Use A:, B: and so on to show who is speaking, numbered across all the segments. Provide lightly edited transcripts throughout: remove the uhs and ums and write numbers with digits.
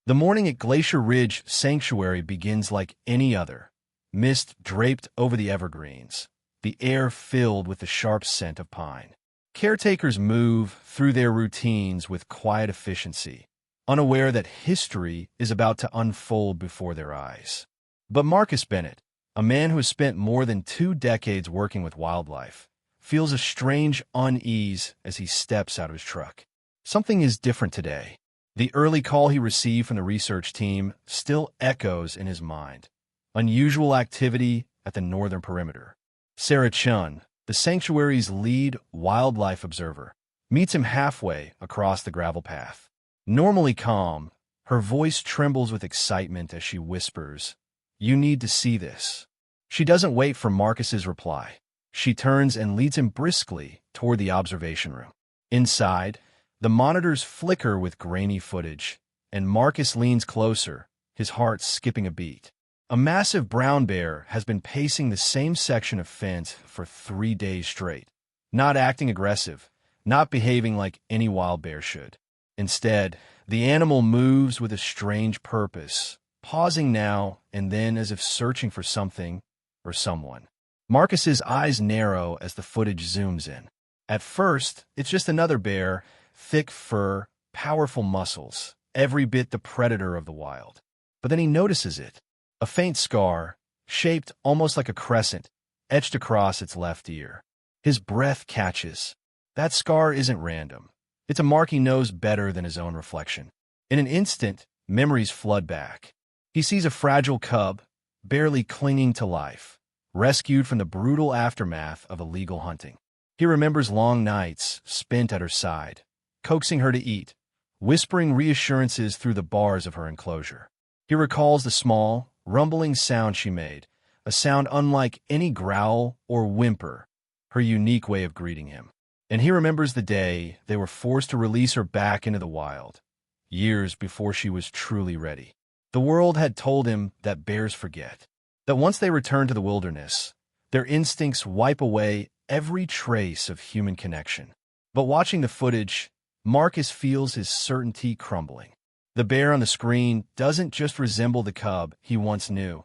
A: The morning at Glacier Ridge Sanctuary begins like any other. Mist draped over the evergreens, the air filled with the sharp scent of pine. Caretakers move through their routines with quiet efficiency, unaware that history is about to unfold before their eyes. But Marcus Bennett, a man who has spent more than 2 decades working with wildlife, feels a strange unease as he steps out of his truck. Something is different today. The early call he received from the research team still echoes in his mind. Unusual activity at the northern perimeter. Sarah Chun, the sanctuary's lead wildlife observer, meets him halfway across the gravel path. Normally calm, her voice trembles with excitement as she whispers, "You need to see this." She doesn't wait for Marcus's reply. She turns and leads him briskly toward the observation room. Inside, the monitors flicker with grainy footage, and Marcus leans closer, his heart skipping a beat. A massive brown bear has been pacing the same section of fence for 3 days straight, not acting aggressive, not behaving like any wild bear should. Instead, the animal moves with a strange purpose, pausing now and then as if searching for something or someone. Marcus's eyes narrow as the footage zooms in. At first, it's just another bear, thick fur, powerful muscles, every bit the predator of the wild. But then he notices it. A faint scar, shaped almost like a crescent, etched across its left ear. His breath catches. That scar isn't random. It's a mark he knows better than his own reflection. In an instant, memories flood back. He sees a fragile cub, barely clinging to life, rescued from the brutal aftermath of illegal hunting. He remembers long nights spent at her side, coaxing her to eat, whispering reassurances through the bars of her enclosure. He recalls the small, rumbling sound she made, a sound unlike any growl or whimper, her unique way of greeting him. And he remembers the day they were forced to release her back into the wild, years before she was truly ready. The world had told him that bears forget, that once they return to the wilderness, their instincts wipe away every trace of human connection. But watching the footage, Marcus feels his certainty crumbling. The bear on the screen doesn't just resemble the cub he once knew.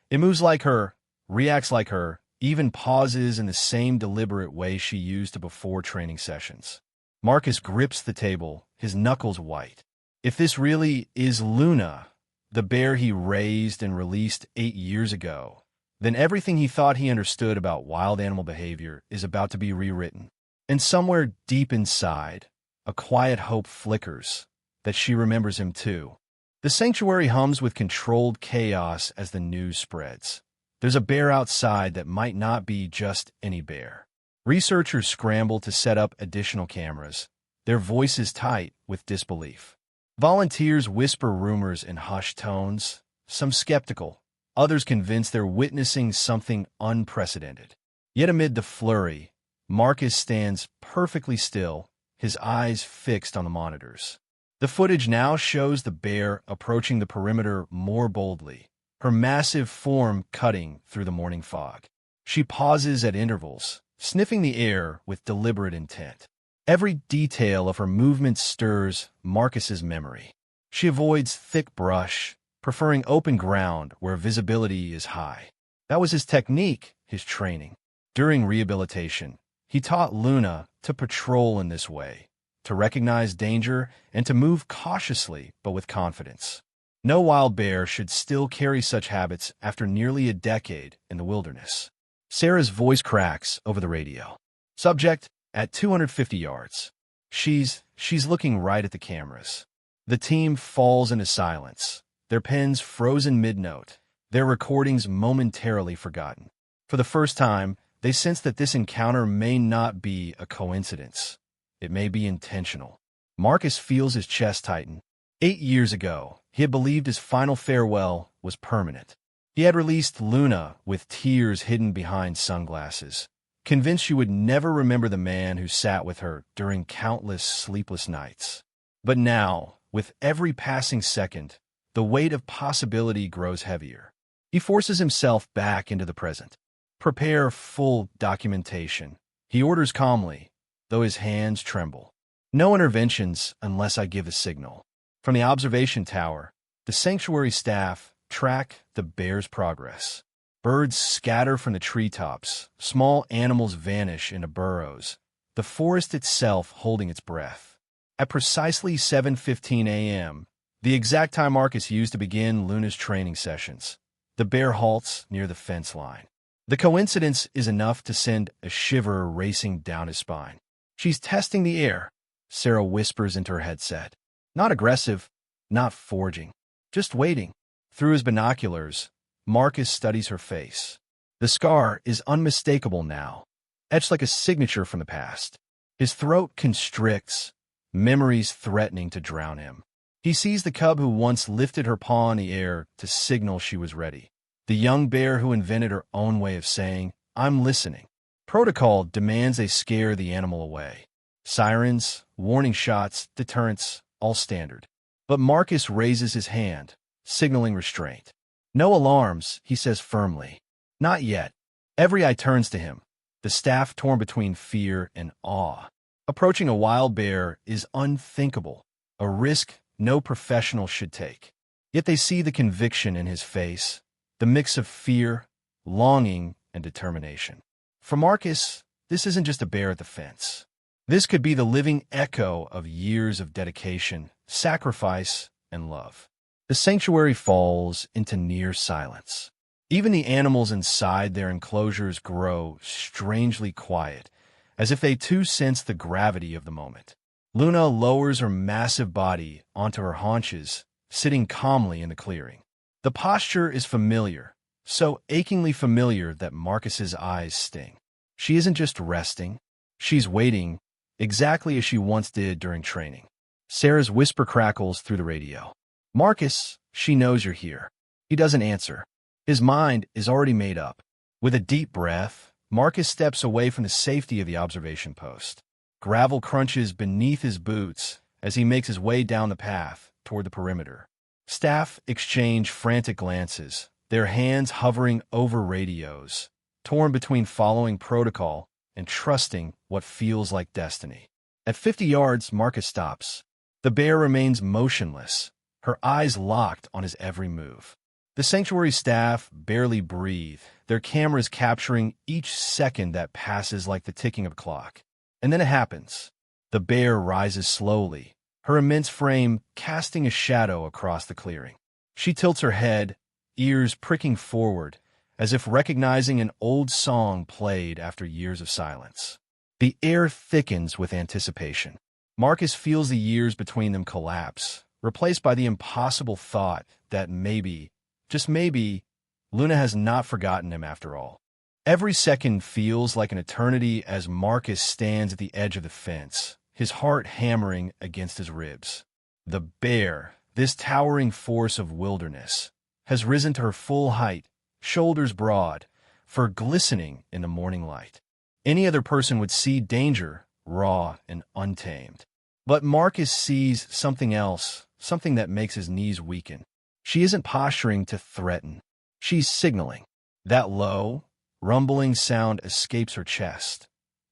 A: It moves like her, reacts like her, even pauses in the same deliberate way she used to before training sessions. Marcus grips the table, his knuckles white. If this really is Luna, the bear he raised and released 8 years ago, then everything he thought he understood about wild animal behavior is about to be rewritten. And somewhere deep inside, a quiet hope flickers that she remembers him too. The sanctuary hums with controlled chaos as the news spreads. There's a bear outside that might not be just any bear. Researchers scramble to set up additional cameras, their voices tight with disbelief. Volunteers whisper rumors in hushed tones, some skeptical, others convinced they're witnessing something unprecedented. Yet amid the flurry, Marcus stands perfectly still, his eyes fixed on the monitors. The footage now shows the bear approaching the perimeter more boldly, her massive form cutting through the morning fog. She pauses at intervals, sniffing the air with deliberate intent. Every detail of her movement stirs Marcus's memory. She avoids thick brush, preferring open ground where visibility is high. That was his technique, his training. During rehabilitation, he taught Luna to patrol in this way, to recognize danger and to move cautiously but with confidence. No wild bear should still carry such habits after nearly a decade in the wilderness. Sarah's voice cracks over the radio. Subject, at 250 yards. She's looking right at the cameras. The team falls into silence, their pens frozen mid-note, their recordings momentarily forgotten. For the first time, they sense that this encounter may not be a coincidence. It may be intentional. Marcus feels his chest tighten. 8 years ago, he had believed his final farewell was permanent. He had released Luna with tears hidden behind sunglasses, convinced she would never remember the man who sat with her during countless sleepless nights. But now, with every passing second, the weight of possibility grows heavier. He forces himself back into the present. Prepare full documentation, he orders calmly, though his hands tremble. No interventions unless I give a signal. From the observation tower, The sanctuary staff track the bear's progress. Birds scatter from the treetops, small animals vanish into burrows, the forest itself holding its breath. At precisely 7:15 a.m., the exact time Marcus used to begin Luna's training sessions, the bear halts near the fence line. The coincidence is enough to send a shiver racing down his spine. "She's testing the air," Sarah whispers into her headset. Not aggressive, not forging, just waiting. Through his binoculars, Marcus studies her face. The scar is unmistakable now, etched like a signature from the past. His throat constricts, memories threatening to drown him. He sees the cub who once lifted her paw in the air to signal she was ready. The young bear who invented her own way of saying, "I'm listening." Protocol demands they scare the animal away. Sirens, warning shots, deterrents, all standard. But Marcus raises his hand, signaling restraint. "No alarms," he says firmly. "Not yet." Every eye turns to him, the staff torn between fear and awe. Approaching a wild bear is unthinkable, a risk no professional should take. Yet they see the conviction in his face, the mix of fear, longing, and determination. For Marcus, this isn't just a bear at the fence. This could be the living echo of years of dedication, sacrifice, and love. The sanctuary falls into near silence. Even the animals inside their enclosures grow strangely quiet, as if they too sense the gravity of the moment. Luna lowers her massive body onto her haunches, sitting calmly in the clearing. The posture is familiar, so achingly familiar that Marcus's eyes sting. She isn't just resting, she's waiting, exactly as she once did during training. Sarah's whisper crackles through the radio. "Marcus, she knows you're here." He doesn't answer. His mind is already made up. With a deep breath, Marcus steps away from the safety of the observation post. Gravel crunches beneath his boots as he makes his way down the path toward the perimeter. Staff exchange frantic glances, their hands hovering over radios, torn between following protocol and trusting what feels like destiny. At 50 yards, Marcus stops. The bear remains motionless, her eyes locked on his every move. The sanctuary staff barely breathe, their cameras capturing each second that passes like the ticking of a clock. And then it happens. The bear rises slowly, her immense frame casting a shadow across the clearing. She tilts her head, ears pricking forward, as if recognizing an old song played after years of silence. The air thickens with anticipation. Marcus feels the years between them collapse, replaced by the impossible thought that maybe, just maybe, Luna has not forgotten him after all. Every second feels like an eternity as Marcus stands at the edge of the fence, his heart hammering against his ribs. The bear, this towering force of wilderness, has risen to her full height, shoulders broad, fur glistening in the morning light. Any other person would see danger, raw and untamed. But Marcus sees something else, something that makes his knees weaken. She isn't posturing to threaten. She's signaling. That low, rumbling sound escapes her chest.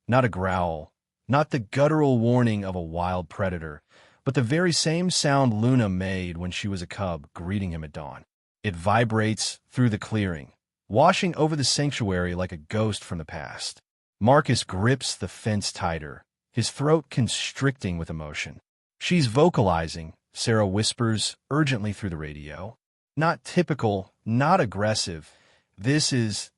A: Not a growl, not the guttural warning of a wild predator, but the very same sound Luna made when she was a cub greeting him at dawn. It vibrates through the clearing, washing over the sanctuary like a ghost from the past. Marcus grips the fence tighter, his throat constricting with emotion. "She's vocalizing," Sarah whispers urgently through the radio. "Not typical, not aggressive. This is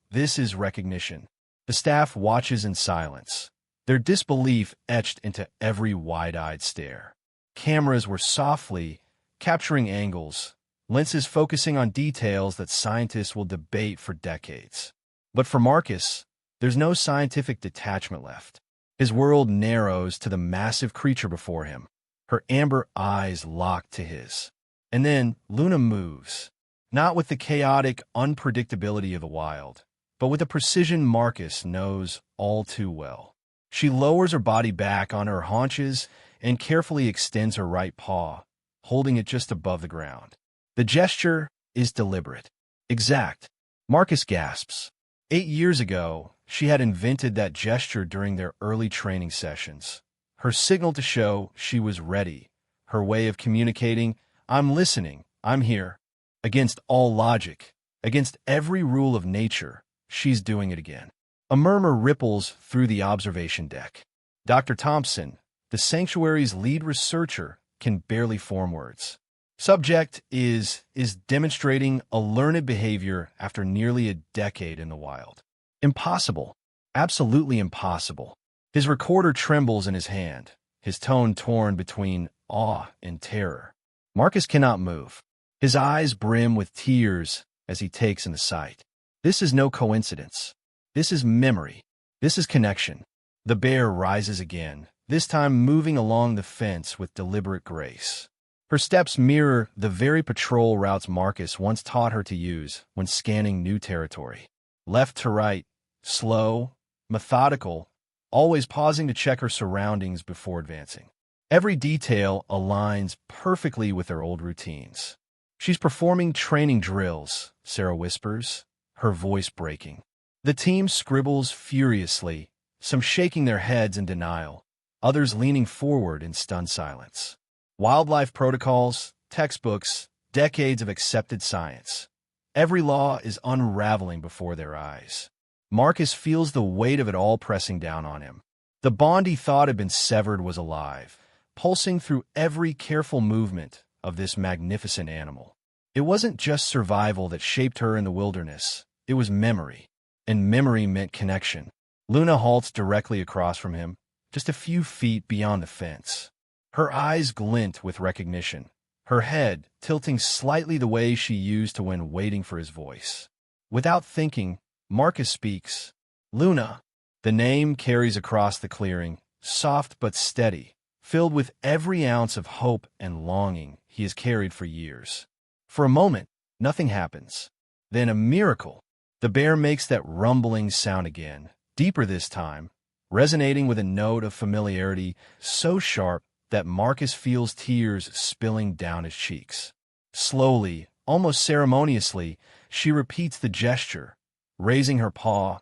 A: recognition." The staff watches in silence, their disbelief etched into every wide-eyed stare. Cameras were softly capturing angles, lenses focusing on details that scientists will debate for decades. But for Marcus, there's no scientific detachment left. His world narrows to the massive creature before him, her amber eyes locked to his. And then Luna moves, not with the chaotic unpredictability of the wild, but with the precision Marcus knows all too well. She lowers her body back on her haunches and carefully extends her right paw, holding it just above the ground. The gesture is deliberate, exact. Marcus gasps. 8 years ago, she had invented that gesture during their early training sessions. Her signal to show she was ready, her way of communicating, "I'm listening," I'm here. Against all logic, against every rule of nature, she's doing it again. A murmur ripples through the observation deck. Dr. Thompson, the sanctuary's lead researcher, can barely form words. Subject is demonstrating a learned behavior after nearly a decade in the wild. Impossible. Absolutely impossible. His recorder trembles in his hand, his tone torn between awe and terror. Marcus cannot move. His eyes brim with tears as he takes in the sight. This is no coincidence. This is memory. This is connection. The bear rises again, this time moving along the fence with deliberate grace. Her steps mirror the very patrol routes Marcus once taught her to use when scanning new territory. Left to right, slow, methodical, always pausing to check her surroundings before advancing. Every detail aligns perfectly with their old routines. She's performing training drills, Sarah whispers, her voice breaking. The team scribbles furiously, some shaking their heads in denial, others leaning forward in stunned silence. Wildlife protocols, textbooks, decades of accepted science. Every law is unraveling before their eyes. Marcus feels the weight of it all pressing down on him. The bond he thought had been severed was alive, pulsing through every careful movement of this magnificent animal. It wasn't just survival that shaped her in the wilderness. It was memory. And memory meant connection. Luna halts directly across from him, just a few feet beyond the fence. Her eyes glint with recognition, her head tilting slightly the way she used to when waiting for his voice. Without thinking, Marcus speaks. Luna. The name carries across the clearing, soft but steady, filled with every ounce of hope and longing he has carried for years. For a moment, nothing happens. Then a miracle. The bear makes that rumbling sound again, deeper this time, resonating with a note of familiarity so sharp that Marcus feels tears spilling down his cheeks. Slowly, almost ceremoniously, she repeats the gesture, raising her paw,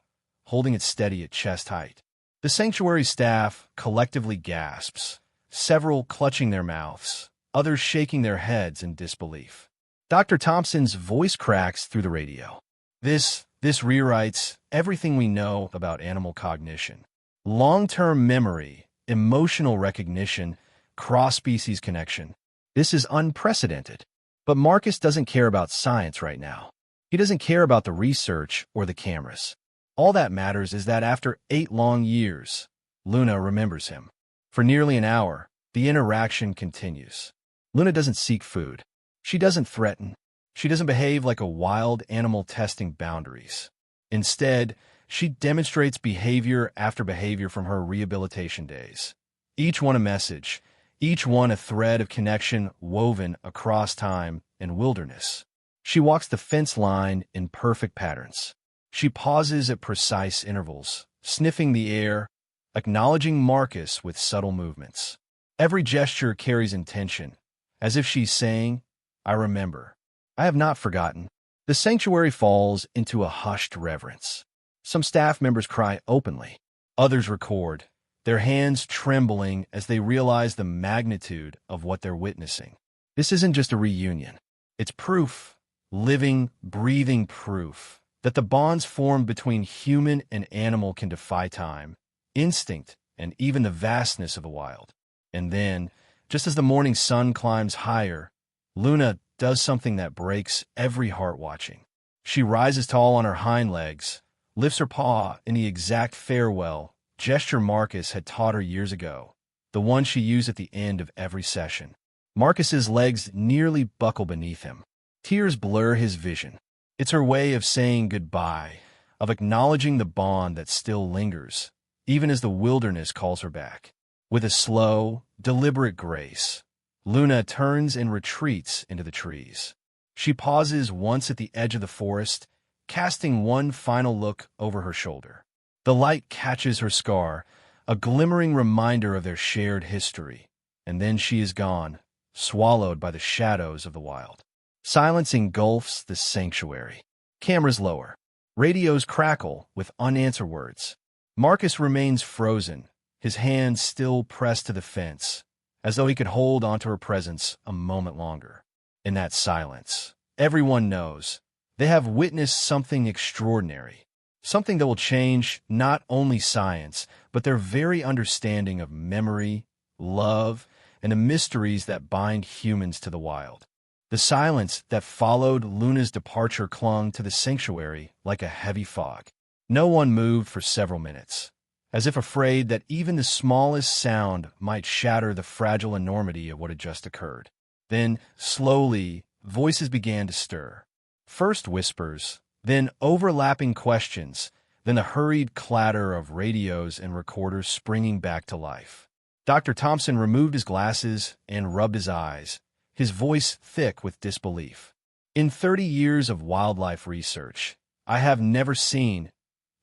A: holding it steady at chest height. The sanctuary staff collectively gasps, several clutching their mouths, others shaking their heads in disbelief. Dr. Thompson's voice cracks through the radio. This rewrites everything we know about animal cognition. Long-term memory, emotional recognition, cross-species connection. This is unprecedented. But Marcus doesn't care about science right now. He doesn't care about the research or the cameras. All that matters is that after 8 long years, Luna remembers him. For nearly an hour, the interaction continues. Luna doesn't seek food. She doesn't threaten. She doesn't behave like a wild animal testing boundaries. Instead, she demonstrates behavior after behavior from her rehabilitation days. Each one a message, each one a thread of connection woven across time and wilderness. She walks the fence line in perfect patterns. She pauses at precise intervals, sniffing the air, acknowledging Marcus with subtle movements. Every gesture carries intention, as if she's saying, I remember. I have not forgotten. The sanctuary falls into a hushed reverence. Some staff members cry openly. Others record, their hands trembling as they realize the magnitude of what they're witnessing. This isn't just a reunion. It's proof, living, breathing proof, that the bonds formed between human and animal can defy time, instinct, and even the vastness of the wild. And then, just as the morning sun climbs higher, Luna does something that breaks every heart watching. She rises tall on her hind legs, lifts her paw in the exact farewell gesture Marcus had taught her years ago, the one she used at the end of every session. Marcus's legs nearly buckle beneath him. Tears blur his vision. It's her way of saying goodbye, of acknowledging the bond that still lingers, even as the wilderness calls her back. With a slow, deliberate grace, Luna turns and retreats into the trees. She pauses once at the edge of the forest, casting one final look over her shoulder. The light catches her scar, a glimmering reminder of their shared history, and then she is gone, swallowed by the shadows of the wild. Silence engulfs the sanctuary. Cameras lower. Radios crackle with unanswered words. Marcus remains frozen, his hands still pressed to the fence, as though he could hold onto her presence a moment longer. In that silence, everyone knows they have witnessed something extraordinary, something that will change not only science, but their very understanding of memory, love, and the mysteries that bind humans to the wild. The silence that followed Luna's departure clung to the sanctuary like a heavy fog. No one moved for several minutes, as if afraid that even the smallest sound might shatter the fragile enormity of what had just occurred. Then, slowly, voices began to stir. First whispers, then overlapping questions, then a hurried clatter of radios and recorders springing back to life. Dr. Thompson removed his glasses and rubbed his eyes, his voice thick with disbelief. In 30 years of wildlife research, I have never seen,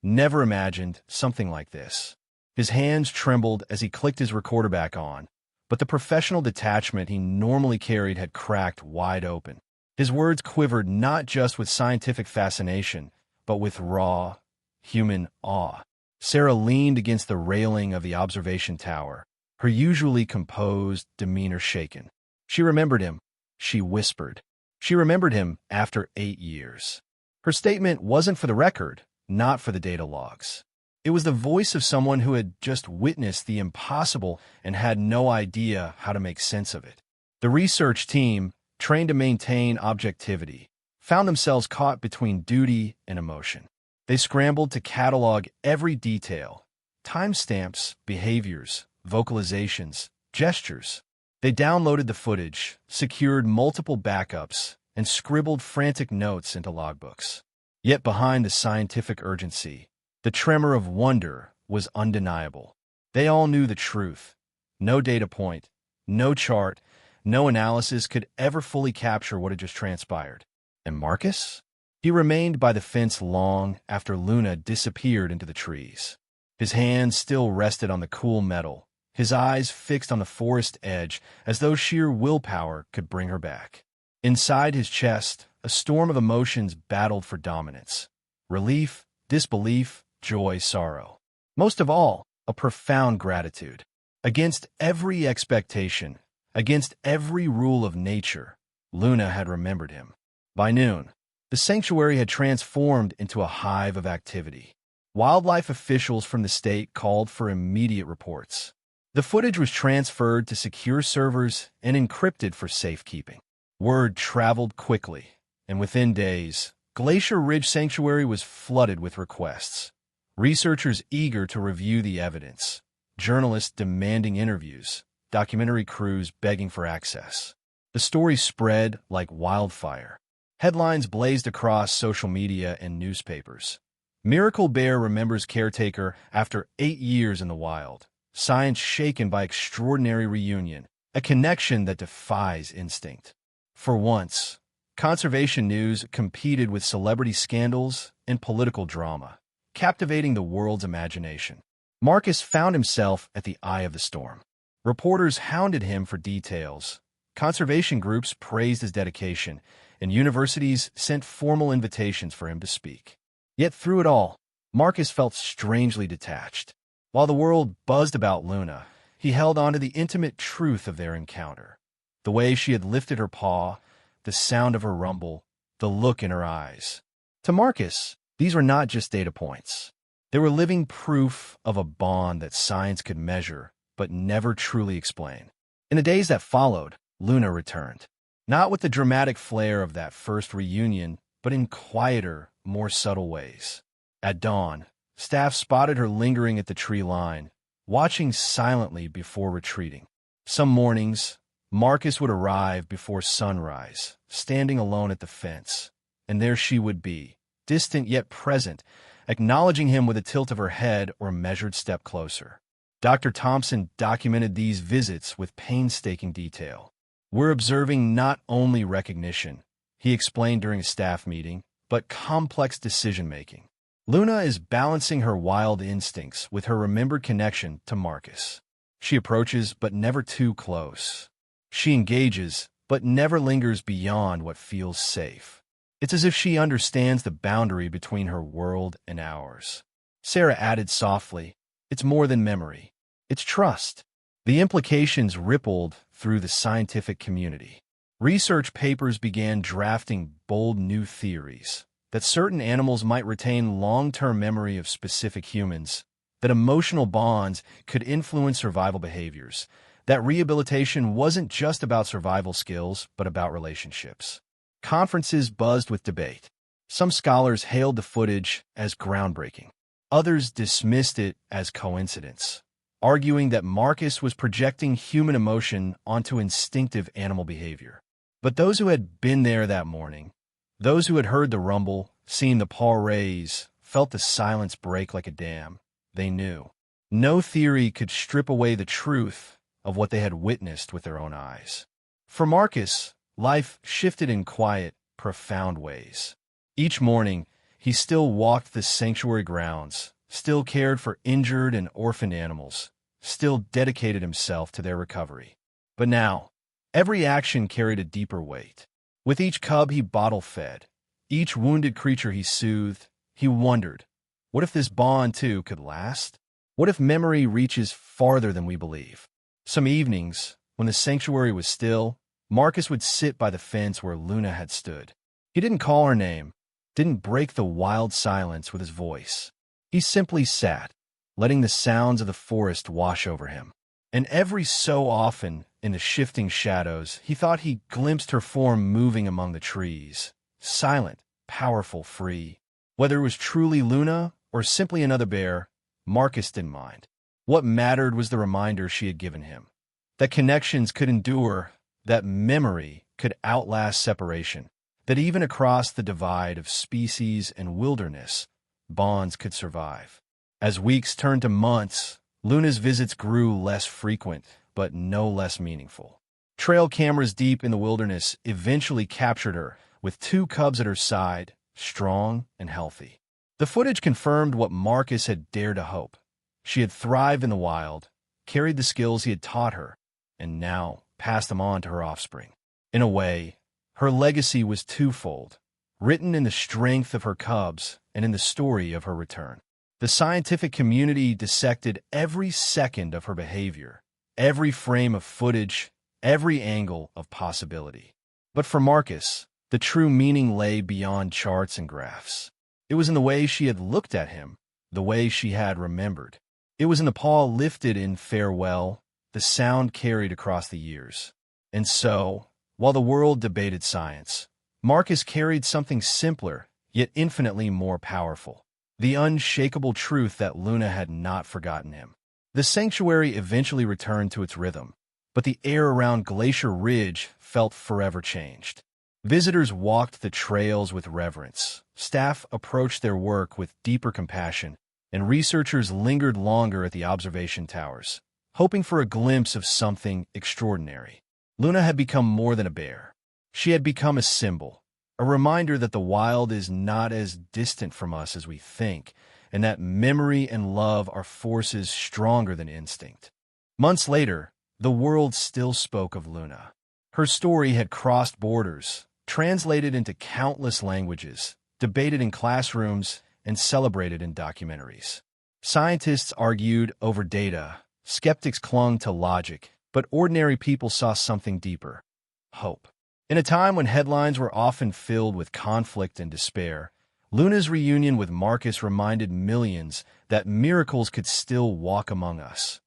A: never imagined something like this. His hands trembled as he clicked his recorder back on, but the professional detachment he normally carried had cracked wide open. His words quivered not just with scientific fascination, but with raw, human awe. Sarah leaned against the railing of the observation tower, her usually composed demeanor shaken. She remembered him, she whispered. She remembered him after 8 years. Her statement wasn't for the record, not for the data logs. It was the voice of someone who had just witnessed the impossible and had no idea how to make sense of it. The research team, trained to maintain objectivity, found themselves caught between duty and emotion. They scrambled to catalog every detail, timestamps, behaviors, vocalizations, gestures. They downloaded the footage, secured multiple backups, and scribbled frantic notes into logbooks. Yet behind the scientific urgency, the tremor of wonder was undeniable. They all knew the truth. No data point, no chart, no analysis could ever fully capture what had just transpired. And Marcus? He remained by the fence long after Luna disappeared into the trees. His hands still rested on the cool metal, his eyes fixed on the forest edge as though sheer willpower could bring her back. Inside his chest, a storm of emotions battled for dominance. Relief, disbelief, joy, sorrow. Most of all, a profound gratitude. Against every expectation, against every rule of nature, Luna had remembered him. By noon, the sanctuary had transformed into a hive of activity. Wildlife officials from the state called for immediate reports. The footage was transferred to secure servers and encrypted for safekeeping. Word traveled quickly, and within days, Glacier Ridge Sanctuary was flooded with requests. Researchers eager to review the evidence, journalists demanding interviews, documentary crews begging for access. The story spread like wildfire. Headlines blazed across social media and newspapers. Miracle Bear remembers caretaker after 8 years in the wild. Science shaken by extraordinary reunion, a connection that defies instinct. For once, conservation news competed with celebrity scandals and political drama, captivating the world's imagination. Marcus found himself at the eye of the storm. Reporters hounded him for details. Conservation groups praised his dedication, and universities sent formal invitations for him to speak. Yet through it all, Marcus felt strangely detached. While the world buzzed about Luna, he held on to the intimate truth of their encounter. The way she had lifted her paw, the sound of her rumble, the look in her eyes. To Marcus, these were not just data points. They were living proof of a bond that science could measure, but never truly explain. In the days that followed, Luna returned. Not with the dramatic flair of that first reunion, but in quieter, more subtle ways. At dawn, staff spotted her lingering at the tree line, watching silently before retreating. Some mornings, Marcus would arrive before sunrise, standing alone at the fence, and there she would be, distant yet present, acknowledging him with a tilt of her head or a measured step closer. Dr. Thompson documented these visits with painstaking detail. We're observing not only recognition, he explained during a staff meeting, but complex decision-making. Luna is balancing her wild instincts with her remembered connection to Marcus. She approaches, but never too close. She engages, but never lingers beyond what feels safe. It's as if she understands the boundary between her world and ours. Sarah added softly, "It's more than memory. It's trust." The implications rippled through the scientific community. Research papers began drafting bold new theories that certain animals might retain long-term memory of specific humans, that emotional bonds could influence survival behaviors, that rehabilitation wasn't just about survival skills, but about relationships. Conferences buzzed with debate. Some scholars hailed the footage as groundbreaking. Others dismissed it as coincidence, arguing that Marcus was projecting human emotion onto instinctive animal behavior. But those who had been there that morning, those who had heard the rumble, seen the paw raise, felt the silence break like a dam, they knew. No theory could strip away the truth of what they had witnessed with their own eyes. For Marcus, life shifted in quiet, profound ways. Each morning, he still walked the sanctuary grounds, still cared for injured and orphaned animals, still dedicated himself to their recovery. But now, every action carried a deeper weight. With each cub he bottle-fed, each wounded creature he soothed, he wondered, what if this bond, too, could last? What if memory reaches farther than we believe? Some evenings, when the sanctuary was still, Marcus would sit by the fence where Luna had stood. He didn't call her name, didn't break the wild silence with his voice. He simply sat, letting the sounds of the forest wash over him. And every so often, in the shifting shadows, he thought he glimpsed her form moving among the trees, silent, powerful, free. Whether it was truly Luna or simply another bear, Marcus didn't mind. What mattered was the reminder she had given him, that connections could endure, that memory could outlast separation, that even across the divide of species and wilderness, bonds could survive. As weeks turned to months, Luna's visits grew less frequent, but no less meaningful. Trail cameras deep in the wilderness eventually captured her, with 2 cubs at her side, strong and healthy. The footage confirmed what Marcus had dared to hope. She had thrived in the wild, carried the skills he had taught her, and now passed them on to her offspring. In a way, her legacy was twofold, written in the strength of her cubs and in the story of her return. The scientific community dissected every second of her behavior, every frame of footage, every angle of possibility. But for Marcus, the true meaning lay beyond charts and graphs. It was in the way she had looked at him, the way she had remembered. It was in the paw lifted in farewell, the sound carried across the years. And so, while the world debated science, Marcus carried something simpler, yet infinitely more powerful. The unshakable truth that Luna had not forgotten him. The sanctuary eventually returned to its rhythm, but the air around Glacier Ridge felt forever changed. Visitors walked the trails with reverence, staff approached their work with deeper compassion, and researchers lingered longer at the observation towers, hoping for a glimpse of something extraordinary. Luna had become more than a bear. She had become a symbol, a reminder that the wild is not as distant from us as we think, and that memory and love are forces stronger than instinct. Months later, the world still spoke of Luna. Her story had crossed borders, translated into countless languages, debated in classrooms, and celebrated in documentaries. Scientists argued over data, skeptics clung to logic, but ordinary people saw something deeper: hope. In a time when headlines were often filled with conflict and despair, Luna's reunion with Marcus reminded millions that miracles could still walk among us,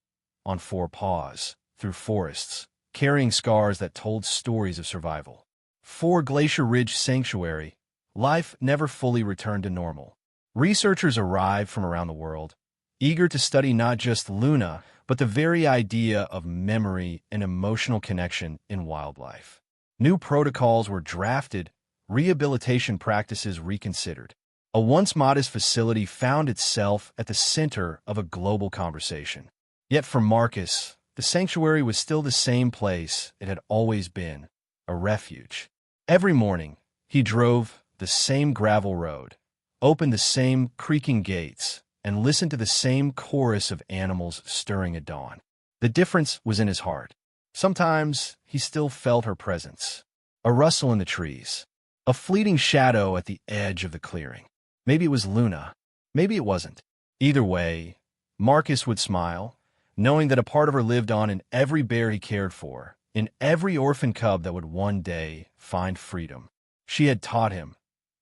A: on 4 paws, through forests, carrying scars that told stories of survival. For Glacier Ridge Sanctuary, life never fully returned to normal. Researchers arrived from around the world, eager to study not just Luna, but the very idea of memory and emotional connection in wildlife. New protocols were drafted, rehabilitation practices reconsidered. A once modest facility found itself at the center of a global conversation. Yet for Marcus, the sanctuary was still the same place it had always been, a refuge. Every morning, he drove the same gravel road, opened the same creaking gates, and listened to the same chorus of animals stirring at dawn. The difference was in his heart. Sometimes he still felt her presence, a rustle in the trees, a fleeting shadow at the edge of the clearing. Maybe it was Luna, maybe it wasn't. Either way, Marcus would smile, knowing that a part of her lived on in every bear he cared for, in every orphan cub that would one day find freedom. She had taught him,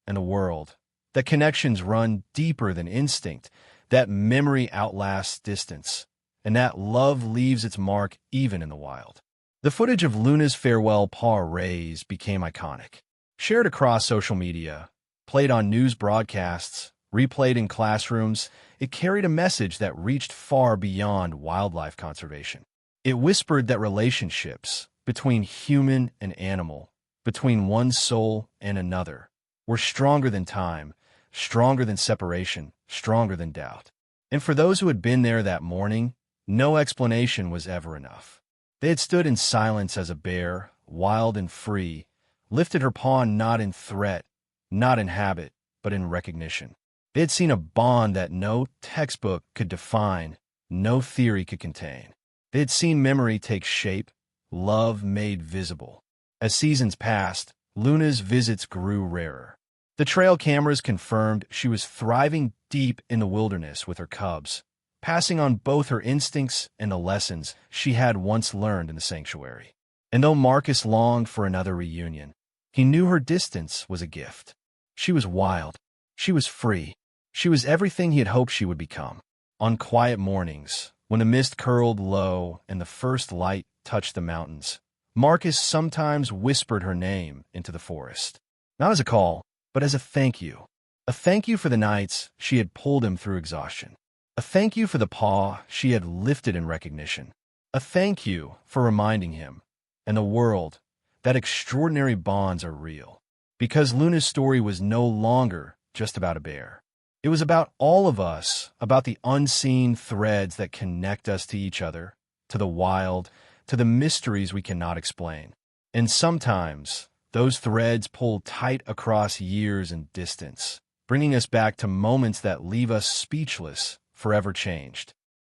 A: and the world, that connections run deeper than instinct, that memory outlasts distance, and that love leaves its mark even in the wild. The footage of Luna's farewell paw raise became iconic. Shared across social media, played on news broadcasts, replayed in classrooms, it carried a message that reached far beyond wildlife conservation. It whispered that relationships between human and animal, between one soul and another, were stronger than time, stronger than separation, stronger than doubt. And for those who had been there that morning, no explanation was ever enough. They had stood in silence as a bear, wild and free, lifted her paw not in threat, not in habit, but in recognition. They had seen a bond that no textbook could define, no theory could contain. They had seen memory take shape, love made visible. As seasons passed, Luna's visits grew rarer. The trail cameras confirmed she was thriving deep in the wilderness with her cubs, passing on both her instincts and the lessons she had once learned in the sanctuary. And though Marcus longed for another reunion, he knew her distance was a gift. She was wild. She was free. She was everything he had hoped she would become. On quiet mornings, when the mist curled low and the first light touched the mountains, Marcus sometimes whispered her name into the forest. Not as a call, but as a thank you. A thank you for the nights she had pulled him through exhaustion. A thank you for the paw she had lifted in recognition. A thank you for reminding him, and the world, that extraordinary bonds are real. Because Luna's story was no longer just about a bear. It was about all of us, about the unseen threads that connect us to each other, to the wild, to the mysteries we cannot explain. And sometimes, those threads pull tight across years and distance, bringing us back to moments that leave us speechless, forever changed.